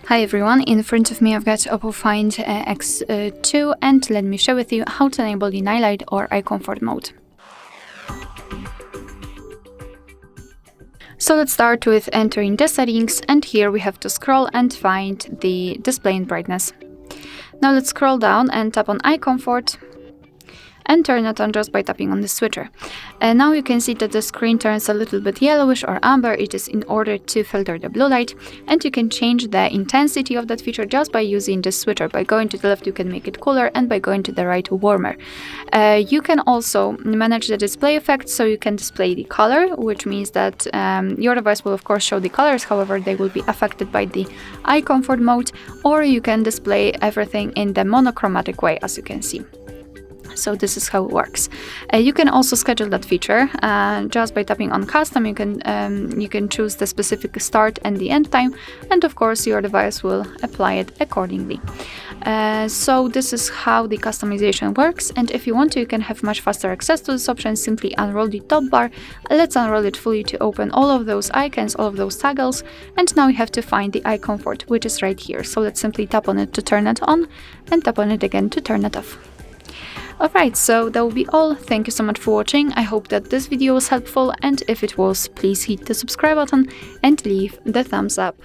Hi everyone, in front of me I've got OPPO Find X2 and let me share with you how to enable the night light or eye comfort mode. So let's start with entering the settings, and here we have to scroll and find the display and brightness. Now let's scroll down and tap on eye comfort and turn it on just by tapping on the switcher. And now you can see that the screen turns a little bit yellowish or amber. It is in order to filter the blue light, and you can change the intensity of that feature just by using the switcher. By going to the left you can make it cooler, and by going to the right warmer. You can also manage the display effect, so you can display the color, which means that your device will of course show the colors, however they will be affected by the eye comfort mode, or you can display everything in the monochromatic way, as you can see. So this is how it works. You can also schedule that feature just by tapping on custom. You can choose the specific start and the end time, and of course your device will apply it accordingly. So this is how the customization works, and if you want to, you can have much faster access to this option. Simply unroll the top bar. Let's unroll it fully to open all of those icons, all of those toggles, and now we have to find the eye comfort, which is right here. So let's simply tap on it to turn it on and tap on it again to turn it off. Alright, so that will be all. Thank you so much for watching. I hope that this video was helpful, and if it was, please hit the subscribe button and leave the thumbs up.